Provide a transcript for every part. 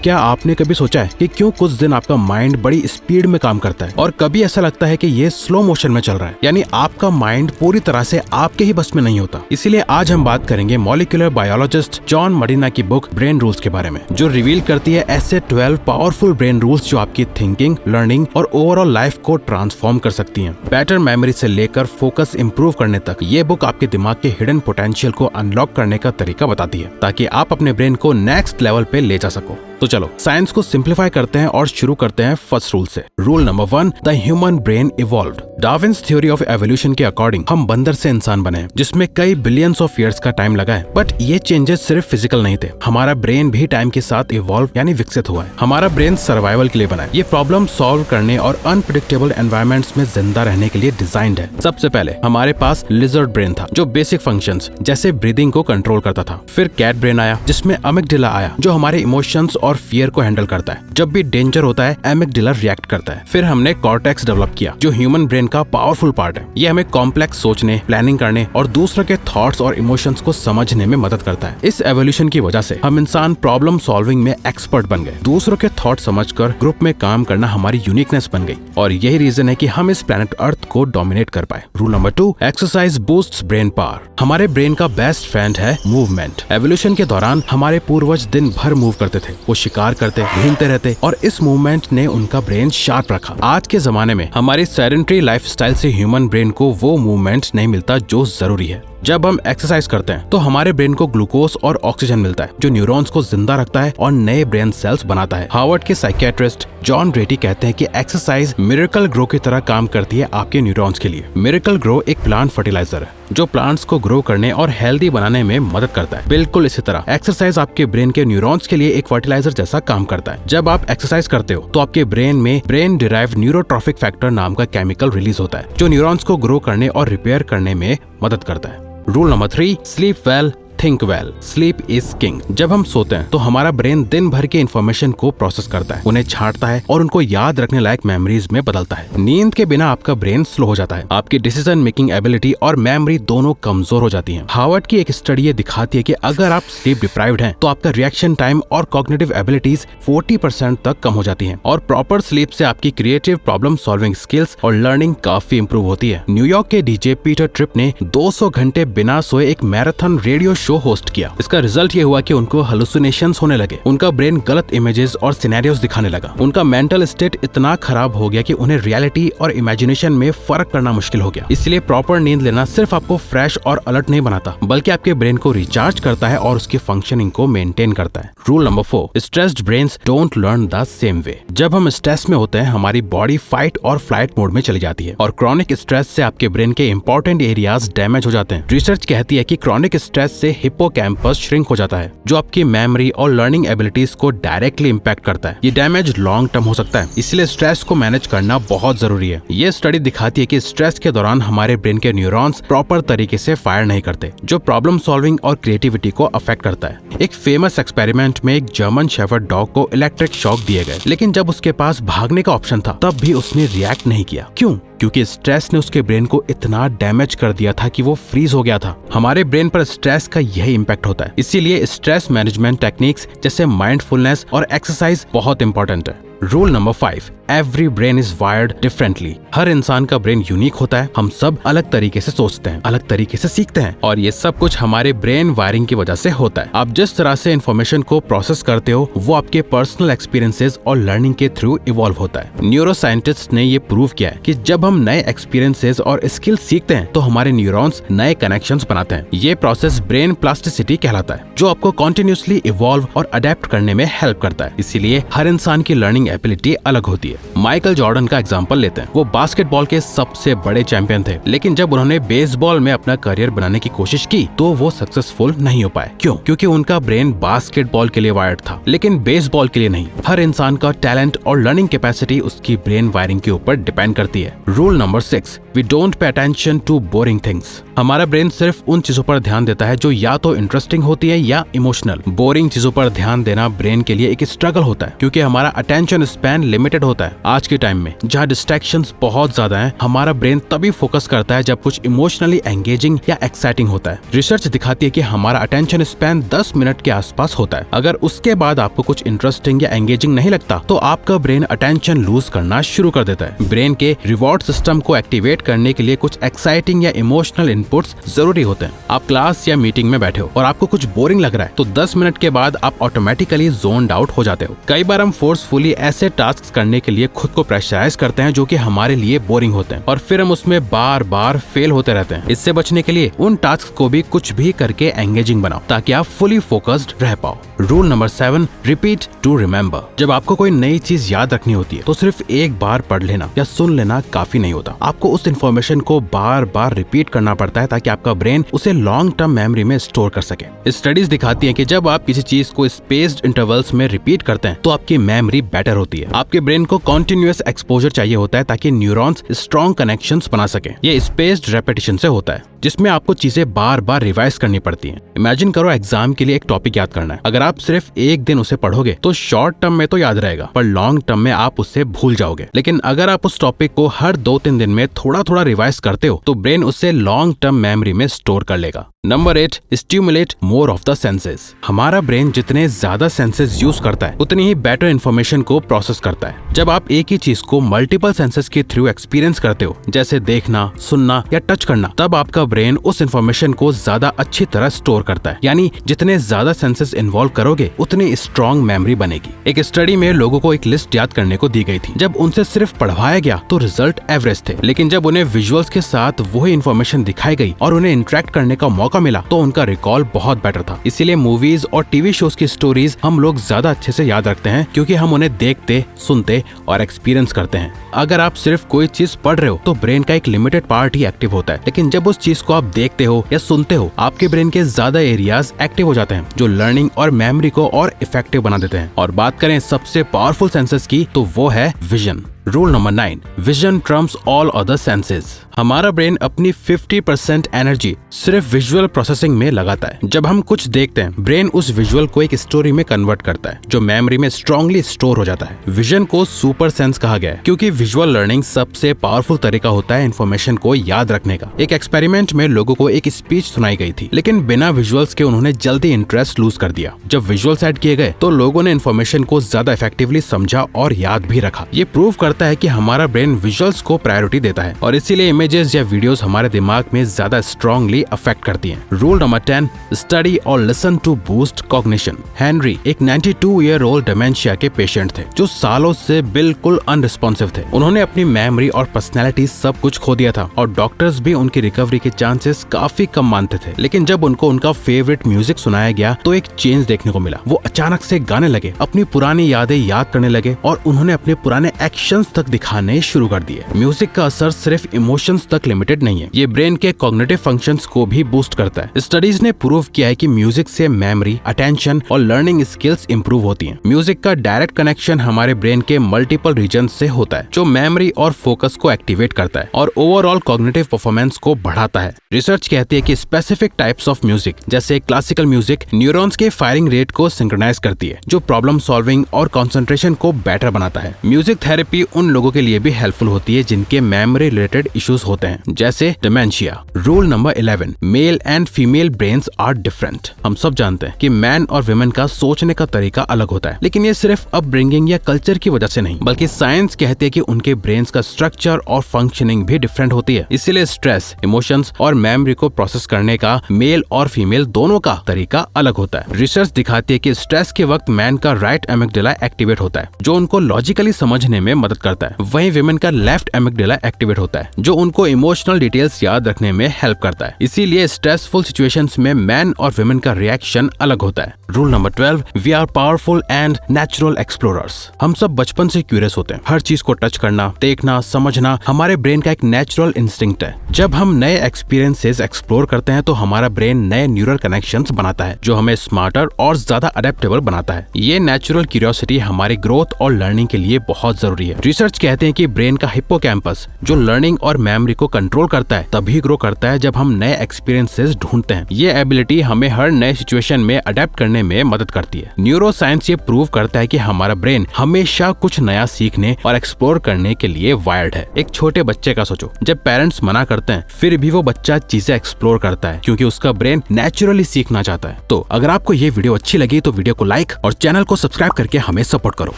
क्या आपने कभी सोचा है कि क्यों कुछ दिन आपका माइंड बड़ी स्पीड में काम करता है और कभी ऐसा लगता है कि ये स्लो मोशन में चल रहा है, यानी आपका माइंड पूरी तरह से आपके ही बस में नहीं होता। इसीलिए आज हम बात करेंगे मॉलिक्यूलर बायोलॉजिस्ट जॉन मडीना की बुक ब्रेन रूल्स के बारे में, जो रिवील करती है ऐसे 12 पावरफुल ब्रेन रूल्स जो आपकी थिंकिंग, लर्निंग और ओवरऑल लाइफ को ट्रांसफॉर्म कर सकती हैं। बेटर मेमोरी से लेकर फोकस इंप्रूव करने तक ये बुक आपके दिमाग के हिडन पोटेंशियल को अनलॉक करने का तरीका बताती है, ताकि आप अपने ब्रेन को नेक्स्ट लेवल पे ले जा सको। तो चलो साइंस को सिंप्लीफाई करते हैं और शुरू करते हैं फर्स्ट रूल से। Rule number 1, the human brain evolved. Darwin's theory of evolution के अकॉर्डिंग हम बंदर से इंसान बने हैं, जिसमें कई बिलियंस ऑफ ईयर्स का टाइम लगा है। बट ये चेंजेस सिर्फ फिजिकल नहीं थे, हमारा ब्रेन भी टाइम के साथ इवॉल्व यानी विकसित हुआ है। हमारा ब्रेन सर्वाइवल के लिए बना है, ये प्रॉब्लम सॉल्व करने और अनप्रेडिक्टेबल एनवायरमेंट्स में जिंदा रहने के लिए डिजाइंड है। सबसे पहले हमारे पास लिजर्ड ब्रेन था, जो बेसिक फंक्शंस जैसे ब्रीदिंग को कंट्रोल करता था। फिर कैट ब्रेन आया, जिसमें अमिगडाला आया, जो हमारे इमोशंस और फियर को हैंडल करता है। जब भी डेंजर होता है अमिगडाला रिएक्ट करता है। फिर हमने कॉर्टेक्स डेवलप किया, जो ह्यूमन ब्रेन का पावरफुल पार्ट है। ये हमें कॉम्प्लेक्स सोचने, प्लानिंग करने और दूसरों के थॉट्स और इमोशंस को समझने में मदद करता है। इस एवोल्यूशन की वजह से हम इंसान प्रॉब्लम सॉल्विंग में एक्सपर्ट बन गए। दूसरों के थॉट समझकर ग्रुप में काम करना हमारी यूनिकनेस बन गई, और यही रीजन है कि हम इस प्लेनेट अर्थ को डोमिनेट कर पाए। Rule number 2, exercise boosts brain power. हमारे ब्रेन का बेस्ट फ्रेंड है मूवमेंट। एवोल्यूशन के दौरान हमारे पूर्वज दिन भर मूव करते थे, वो शिकार करते, घूमते रहते, और इस मूवमेंट ने उनका ब्रेन शार्प रखा। आज के जमाने में हमारी सेडेंटरी लाइफस्टाइल से ह्यूमन ब्रेन को वो मूवमेंट नहीं मिलता जो जरूरी है। जब हम एक्सरसाइज करते हैं तो हमारे ब्रेन को ग्लूकोज और ऑक्सीजन मिलता है, जो न्यूरॉन्स को जिंदा रखता है और नए ब्रेन सेल्स बनाता है। हार्वर्ड के साइकियाट्रिस्ट जॉन रेटी कहते हैं कि एक्सरसाइज मिरेकल ग्रो की तरह काम करती है आपके न्यूरॉन्स के लिए। मिरेकल ग्रो एक प्लांट फर्टिलाइजर है, जो प्लांट्स को ग्रो करने और हेल्दी बनाने में मदद करता है। बिल्कुल इसी तरह एक्सरसाइज आपके ब्रेन के न्यूरॉन्स के लिए एक फर्टिलाइजर जैसा काम करता है। जब आप एक्सरसाइज करते हो तो आपके ब्रेन में ब्रेन डिराइव्ड न्यूरोट्रॉफिक फैक्टर नाम का केमिकल रिलीज होता है, जो न्यूरॉन्स को ग्रो करने और रिपेयर करने में मदद करता है। Rule number 3, sleep well think well, sleep is king. जब हम सोते हैं तो हमारा ब्रेन दिन भर के इन्फॉर्मेशन को प्रोसेस करता है, उन्हें छांटता है और उनको याद रखने लायक मेमोरीज में बदलता है। नींद के बिना आपका ब्रेन स्लो हो जाता है, आपकी डिसीजन मेकिंग एबिलिटी और मेमोरी दोनों कमजोर हो जाती हैं। हार्वर्ड की एक स्टडी ये दिखाती है कि अगर आप स्लीप डिप्राइव्ड हैं तो आपका रिएक्शन टाइम और कॉग्निटिव एबिलिटीज 40% तक कम हो जाती हैं, और प्रॉपर स्लीप से आपकी क्रिएटिव प्रॉब्लम सॉल्विंग स्किल्स और लर्निंग काफी इंप्रूव होती है। न्यूयॉर्क के डीजे पीटर ट्रिप ने 200 घंटे बिना सोए एक मैराथन रेडियो शो होस्ट किया। इसका रिजल्ट ये हुआ कि उनको हेलुसिनेशंस होने लगे, उनका ब्रेन गलत इमेजेस और सिनेरियोस दिखाने लगा, उनका मेंटल स्टेट इतना खराब हो गया कि उन्हें रियलिटी और इमेजिनेशन में फर्क करना मुश्किल हो गया। इसलिए प्रॉपर नींद लेना सिर्फ आपको फ्रेश और अलर्ट नहीं बनाता, बल्कि आपके ब्रेन को रिचार्ज करता है और उसकी फंक्शनिंग को मेंटेन करता है। Rule number 4, stressed brains don't learn the same way. जब हम स्ट्रेस में होते हैं हमारी बॉडी फाइट और फ्लाइट मोड में चली जाती है, और क्रॉनिक स्ट्रेस से आपके ब्रेन के इंपॉर्टेंट एरियाज डैमेज हो जाते हैं। रिसर्च कहती है कि क्रॉनिक स्ट्रेस से हिप्पोकैम्पस श्रिंक हो जाता है, जो आपकी मेमोरी और लर्निंग एबिलिटीज को डायरेक्टली इंपैक्ट करता है। ये डैमेज लॉन्ग टर्म हो सकता है, इसलिए स्ट्रेस को मैनेज करना बहुत जरूरी है। ये स्टडी दिखाती है कि स्ट्रेस के दौरान हमारे ब्रेन के न्यूरॉन्स प्रॉपर तरीके से फायर नहीं करते, जो प्रॉब्लम सॉल्विंग और क्रिएटिविटी को अफेक्ट करता है। एक फेमस एक्सपेरिमेंट में एक जर्मन शेफर्ड डॉग को इलेक्ट्रिक शॉक दिए गए, लेकिन जब उसके पास भागने का ऑप्शन था तब भी उसने रिएक्ट नहीं किया। क्यों? क्योंकि स्ट्रेस ने उसके ब्रेन को इतना डैमेज कर दिया था कि वो फ्रीज हो गया था। हमारे ब्रेन पर स्ट्रेस का यही इम्पैक्ट होता है, इसीलिए स्ट्रेस मैनेजमेंट टेक्निक्स जैसे माइंडफुलनेस और एक्सरसाइज बहुत इंपॉर्टेंट है। Rule number 5, every brain is wired differently. हर इंसान का ब्रेन यूनिक होता है, हम सब अलग तरीके से सोचते हैं, अलग तरीके से सीखते हैं, और ये सब कुछ हमारे ब्रेन वायरिंग की वजह से होता है। आप जिस तरह से इन्फॉर्मेशन को प्रोसेस करते हो वो आपके पर्सनल एक्सपीरियंसेस और लर्निंग के थ्रू इवॉल्व होता है। न्यूरो साइंटिस्ट ने ये प्रूव किया है कि जब हम नए एक्सपीरियंसेस और स्किल्स सीखते हैं तो हमारे न्यूरॉन्स नए कनेक्शंस बनाते हैं। ये प्रोसेस ब्रेन प्लास्टिसिटी कहलाता है, जो आपको कंटिन्यूअसली इवॉल्व और अडेप्ट करने में हेल्प करता है। इसीलिए हर इंसान की लर्निंग एबिलिटी अलग होती है। माइकल जॉर्डन का एग्जांपल लेते हैं। वो बास्केटबॉल के सबसे बड़े चैंपियन थे, लेकिन जब उन्होंने बेसबॉल में अपना करियर बनाने की कोशिश की तो वो सक्सेसफुल नहीं हो पाए। क्यों? क्योंकि उनका ब्रेन बास्केटबॉल के लिए वायर्ड था, लेकिन बेसबॉल के लिए नहीं। हर इंसान का टैलेंट और लर्निंग कैपेसिटी उसकी ब्रेन वायरिंग के ऊपर डिपेंड करती है। Rule number 6, we don't pay attention to boring things. हमारा ब्रेन सिर्फ उन चीजों पर ध्यान देता है जो या तो इंटरेस्टिंग होती है या इमोशनल। बोरिंग चीजों पर ध्यान देना ब्रेन के लिए एक स्ट्रगल होता है, क्योंकि हमारा अटेंशन स्पैन लिमिटेड होता है। आज के टाइम में जहाँ डिस्ट्रैक्शंस बहुत ज्यादा हैं, हमारा ब्रेन तभी फोकस करता है जब कुछ इमोशनली एंगेजिंग या एक्साइटिंग होता है। रिसर्च दिखाती है कि हमारा अटेंशन स्पैन 10 मिनट के आसपास होता है। अगर उसके बाद आपको कुछ इंटरेस्टिंग या एंगेजिंग नहीं लगता तो आपका ब्रेन अटेंशन लूज करना शुरू कर देता है। ब्रेन के रिवॉर्ड सिस्टम को एक्टिवेट करने के लिए कुछ एक्साइटिंग या इमोशनल इनपुट्स जरूरी होते हैं। आप क्लास या मीटिंग में बैठे हो और आपको कुछ बोरिंग लग रहा है तो 10 मिनट के बाद आप ऑटोमेटिकली जोन्ड आउट हो जाते हो। कई बार हम फोर्सफुली ऐसे टास्क करने के लिए खुद को प्रेशराइज करते हैं जो कि हमारे लिए बोरिंग होते हैं, और फिर हम उसमें बार बार फेल होते रहते हैं। इससे बचने के लिए उन टास्क को भी कुछ भी करके एंगेजिंग बनाओ ताकि आप फुली फोकस्ड रह पाओ। Rule number 7, repeat to remember. जब आपको कोई नई चीज याद रखनी होती है तो सिर्फ एक बार पढ़ लेना या सुन लेना काफी नहीं होता। आपको उस इन्फॉर्मेशन को बार बार रिपीट करना पड़ता है ताकि आपका ब्रेन उसे लॉन्ग टर्म मेमोरी में स्टोर कर सके। स्टडीज दिखाती हैं कि जब आप किसी चीज को स्पेस्ड इंटरवल्स में रिपीट करते हैं तो आपकी मेमोरी बेटर होती है। आपके ब्रेन को कॉन्टिन्यूअस एक्सपोजर चाहिए होता है ताकि न्यूरॉन्स स्ट्रॉन्ग कनेक्शंस बना सके। ये स्पेस्ड रेपिटेशन से होता है, जिसमें आपको चीजें बार बार रिवाइज करनी पड़ती हैं। इमेजिन करो एग्जाम के लिए एक टॉपिक याद करना है। अगर आप सिर्फ एक दिन उसे पढ़ोगे तो शॉर्ट टर्म में तो याद रहेगा, पर लॉन्ग टर्म में आप उससे भूल जाओगे। लेकिन अगर आप उस टॉपिक को हर 2-3 दिन में थोड़ा थोड़ा रिवाइज करते हो तो ब्रेन उसे लॉन्ग टर्म मेमोरी में स्टोर कर लेगा। Number 8, stimulate more of the senses. हमारा ब्रेन जितने ज्यादा सेंसेस यूज करता है उतनी ही बेटर इन्फॉर्मेशन को प्रोसेस करता है। जब आप एक ही चीज को मल्टीपल सेंसेस के थ्रू एक्सपीरियंस करते हो, जैसे देखना, सुनना या टच करना, तब आपका ब्रेन उस इन्फॉर्मेशन को ज्यादा अच्छी तरह स्टोर करता है। यानी जितने ज्यादा सेंसेस इन्वॉल्व करोगे उतनी स्ट्रॉन्ग मेमोरी बनेगी। एक स्टडी में लोगों को एक लिस्ट याद करने को दी गई थी। जब उनसे सिर्फ पढ़वाया गया तो रिजल्ट एवरेज थे, लेकिन जब उन्हें विजुअल्स के साथ वही इन्फॉर्मेशन दिखाई गई और उन्हें इंटरेक्ट करने का मौका मिला तो उनका रिकॉल बहुत बेटर था। इसीलिए मूवीज और टीवी शोज की स्टोरीज हम लोग ज्यादा अच्छे से याद रखते हैं, क्योंकि हम उन्हें देखते, सुनते और एक्सपीरियंस करते हैं। अगर आप सिर्फ कोई चीज पढ़ रहे हो तो ब्रेन का एक लिमिटेड पार्ट ही एक्टिव होता है, लेकिन जब उस चीज को आप देखते हो या सुनते हो, आपके ब्रेन के ज्यादा एरियाज एक्टिव हो जाते हैं, जो लर्निंग और मेमोरी को और इफेक्टिव बना देते हैं। और बात करें सबसे पावरफुल सेंसेस की तो वो है vision. Rule number 9, vision Trump's all other senses. हमारा ब्रेन अपनी 50% एनर्जी सिर्फ विजुअल प्रोसेसिंग में लगाता है। जब हम कुछ देखते हैं, ब्रेन उस विजुअल को एक स्टोरी में कन्वर्ट करता है, जो मेमोरी में स्ट्रांगली स्टोर हो जाता है। विजन को सुपर सेंस कहा गया है, क्योंकि विजुअल लर्निंग सबसे पावरफुल तरीका होता है इन्फॉर्मेशन को याद रखने का। एक एक्सपेरिमेंट में लोगों को एक स्पीच सुनाई गई थी, लेकिन बिना विजुअल्स के उन्होंने जल्दी इंटरेस्ट लूज कर दिया। जब विजुअल्स ऐड किए गए तो लोगों ने इन्फॉर्मेशन को ज्यादा इफेक्टिवली समझा और याद भी रखा। ये प्रूव करता है कि हमारा ब्रेन विजुअल्स को प्रायोरिटी देता है, और इसीलिए इमेजेस या वीडियोस हमारे दिमाग में ज्यादा स्ट्रांगली अफेक्ट करती हैं। रूल नंबर 10, स्टडी और listen to boost cognition. Henry एक 92 ईयर ओल्ड डिमेंशिया के पेशेंट थे, जो सालों से बिल्कुल अनरिस्पॉन्सिव थे। उन्होंने अपनी मेमोरी और पर्सनैलिटी सब कुछ खो दिया था, और डॉक्टर्स भी उनकी रिकवरी के चांसेस काफी कम मानते थे। लेकिन जब उनको उनका फेवरेट म्यूजिक सुनाया गया तो एक चेंज देखने को मिला। वो अचानक से गाने लगे, अपनी पुरानी यादें याद करने लगे, और उन्होंने अपने पुराने एक्शंस तक दिखाने शुरू कर दिए। म्यूजिक का असर सिर्फ इमोशंस तक लिमिटेड नहीं है, ये ब्रेन के कॉग्निटिव फंक्शंस को भी बूस्ट करता है। स्टडीज ने प्रूव किया है कि म्यूजिक से मेमोरी, अटेंशन और लर्निंग स्किल्स इंप्रूव होती हैं। म्यूजिक का डायरेक्ट कनेक्शन हमारे ब्रेन के मल्टीपल रीजन से होता है, जो मेमोरी और फोकस को एक्टिवेट करता है और ओवरऑल कॉग्निटिव परफॉर्मेंस को बढ़ाता है। रिसर्च कहती है कि स्पेसिफिक टाइप्स ऑफ म्यूजिक, जैसे क्लासिकल म्यूजिक, न्यूरॉन्स के फायरिंग रेट को सिंक्रोनाइज करती है, जो प्रॉब्लम सॉल्विंग और कंसंट्रेशन को बेटर बनाता है। म्यूजिक थेरेपी उन लोगों के लिए भी हेल्पफुल होती है जिनके मेमोरी रिलेटेड इश्यूज होते हैं, जैसे dementia. Rule number 11, male and female brains are different. हम सब जानते हैं कि मैन और वुमेन का सोचने का तरीका अलग होता है, लेकिन ये सिर्फ अपब्रिंगिंग या कल्चर की वजह से नहीं, बल्कि साइंस कहते हैं कि उनके ब्रेन्स का स्ट्रक्चर और फंक्शनिंग भी डिफरेंट होती है। इसीलिए स्ट्रेस, इमोशंस और मेमोरी को प्रोसेस करने का मेल और फीमेल दोनों का तरीका अलग होता है। रिसर्च दिखाती है कि स्ट्रेस के वक्त मैन का राइट एमिग्डाला एक्टिवेट होता है, जो उनको लॉजिकली समझने में मदद करता है। वहीं वुमेन का लेफ्ट एमिग्डाला एक्टिवेट होता है, जो उनको इमोशनल डिटेल्स याद रखने में हेल्प करता है। इसीलिए स्ट्रेसफुल सिचुएशंस में मैन और वुमेन का रिएक्शन अलग होता है। Rule number 12, we are powerful and natural explorers. हम सब बचपन से क्यूरियस होते हैं। हर चीज को टच करना, देखना, समझना हमारे ब्रेन का एक नेचुरल इंस्टिंक्ट है। जब हम नए एक्सपीरियंसेस एक्सप्लोर करते हैं तो हमारा ब्रेन नए न्यूरल कनेक्शंस बनाता है, जो हमें स्मार्टर और ज्यादा अडेप्टेबल बनाता है। ये नेचुरल क्यूरियोसिटी हमारी ग्रोथ और लर्निंग के लिए बहुत जरूरी है। रिसर्च कहते हैं कि ब्रेन का हिप्पोकैम्पस, जो लर्निंग और मेमोरी मेमोरी को कंट्रोल करता है तभी ग्रो करता है जब हम नए एक्सपीरियंसेस ढूंढते हैं। ये एबिलिटी हमें हर नए सिचुएशन में अडेप्ट करने में मदद करती है। न्यूरो साइंस ये प्रूव करता है कि हमारा ब्रेन हमेशा कुछ नया सीखने और एक्सप्लोर करने के लिए वायर्ड है। एक छोटे बच्चे का सोचो, जब पेरेंट्स मना करते हैं फिर भी वो बच्चा चीजें एक्सप्लोर करता है क्योंकि उसका ब्रेन नेचुरली सीखना चाहता है। तो अगर आपको ये वीडियो अच्छी लगी तो वीडियो को लाइक और चैनल को सब्सक्राइब करके हमें सपोर्ट करो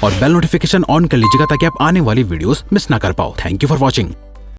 और बेल नोटिफिकेशन ऑन कर लीजिएगा ताकि आप आने वाली वीडियोस मिस ना कर पाओ। Thank you for watching.